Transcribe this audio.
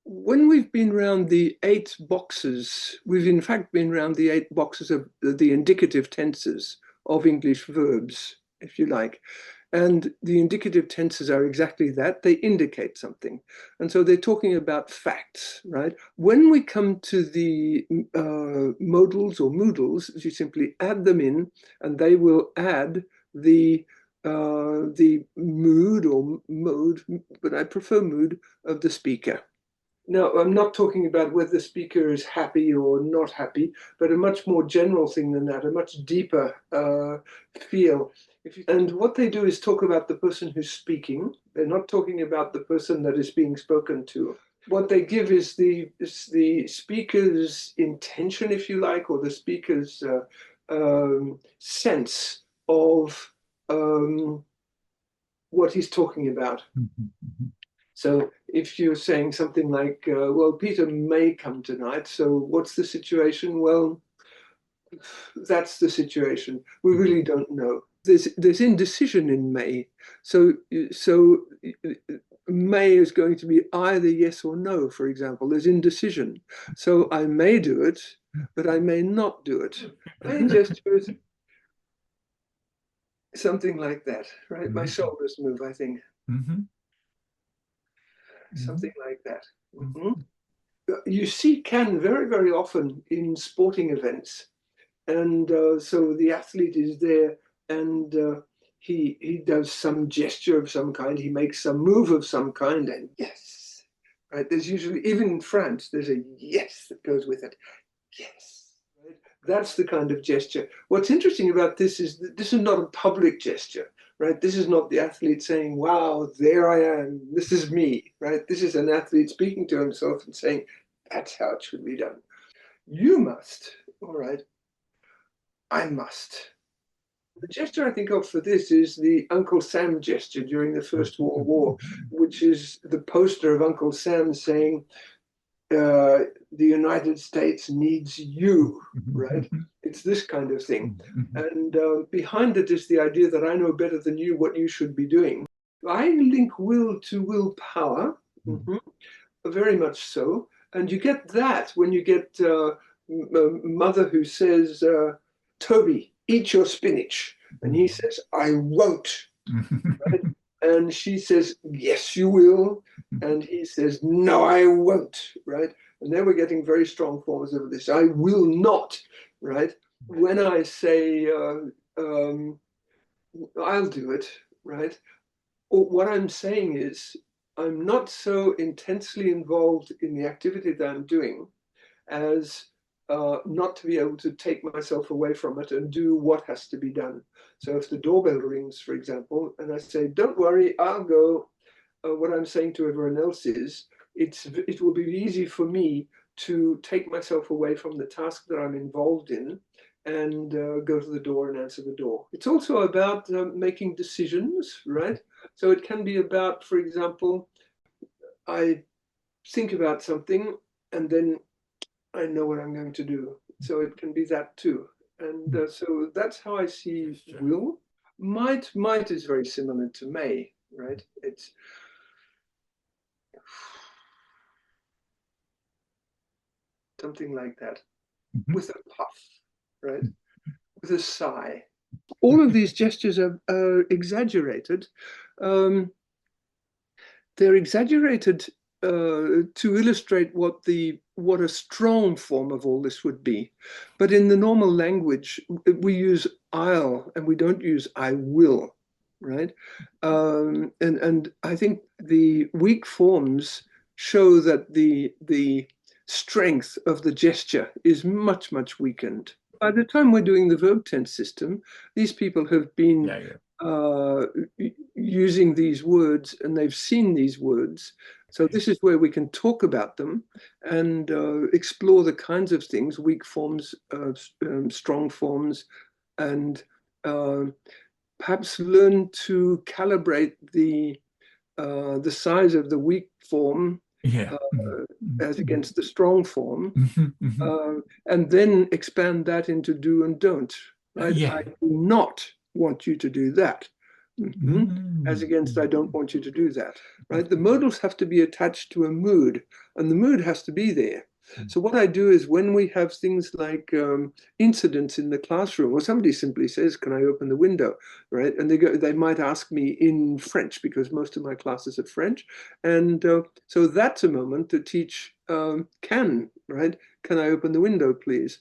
When we've been around the 8 boxes, we've in fact been around the 8 boxes of the indicative tenses of English verbs, if you like. And the indicative tenses are exactly that. They indicate something. And so they're talking about facts, right? When we come to the modals or moodles, you simply add them in and they will add the mood or mode, but I prefer mood of the speaker. Now, I'm not talking about whether the speaker is happy or not happy, but a much more general thing than that, a much deeper feel. And what they do is talk about the person who's speaking. They're not talking about the person that is being spoken to. What they give is the speaker's intention, if you like, or the speaker's sense of what he's talking about. So if you're saying something like, well, Peter may come tonight, so what's the situation? Well, that's the situation. We really don't know. There's indecision in may. So may is going to be either yes or no, for example. There's indecision. So I may do it, but I may not do it. May gesture is something like that, right? My shoulders move, I think. Something like that. You see can very, very often in sporting events. And so the athlete is there and he does some gesture of some kind, he makes some move of some kind, and yes, right? There's usually, even in France, there's a yes that goes with it. Yes, right? That's the kind of gesture. What's interesting about this is that this is not a public gesture, right? This is not the athlete saying, wow, there I am, this is me, right? This is an athlete speaking to himself and saying, that's how it should be done. You must, all right, I must. The gesture I think of for this is the Uncle Sam gesture during the First World War, which is the poster of Uncle Sam saying, the United States needs you, right? It's this kind of thing. And behind it is the idea that I know better than you what you should be doing. I link will to willpower, very much so. And you get that when you get a mother who says, Toby, eat your spinach. And he says, I won't. Right? And she says, yes, you will. And he says, no, I won't. Right? And then we're getting very strong forms of this. I will not. Right? When I say, I'll do it. Right? Or what I'm saying is, I'm not so intensely involved in the activity that I'm doing as not to be able to take myself away from it and do what has to be done. So if the doorbell rings, for example, and I say, don't worry, I'll go, what I'm saying to everyone else is, it will be easy for me to take myself away from the task that I'm involved in and go to the door and answer the door. It's also about making decisions, right? So it can be about, for example, I think about something and then I know what I'm going to do. So it can be that too. And so that's how I see will. Might is very similar to may, right? It's something like that with a puff, right? With a sigh. All of these gestures are exaggerated. They're exaggerated to illustrate what a strong form of all this would be. But in the normal language, we use I'll and we don't use I will, right? And I think the weak forms show that the strength of the gesture is much, much weakened. By the time we're doing the verb tense system, these people have been using these words and they've seen these words. So this is where we can talk about them and explore the kinds of things, weak forms, strong forms, and perhaps learn to calibrate the size of the weak form as against the strong form, and then expand that into do and don't. Right? I do not want you to do that. As against, I don't want you to do that, right? The modals have to be attached to a mood, and the mood has to be there. So what I do is when we have things like incidents in the classroom, or somebody simply says, "Can I open the window?" Right? And they might ask me in French because most of my classes are French, and so that's a moment to teach can, right? Can I open the window, please?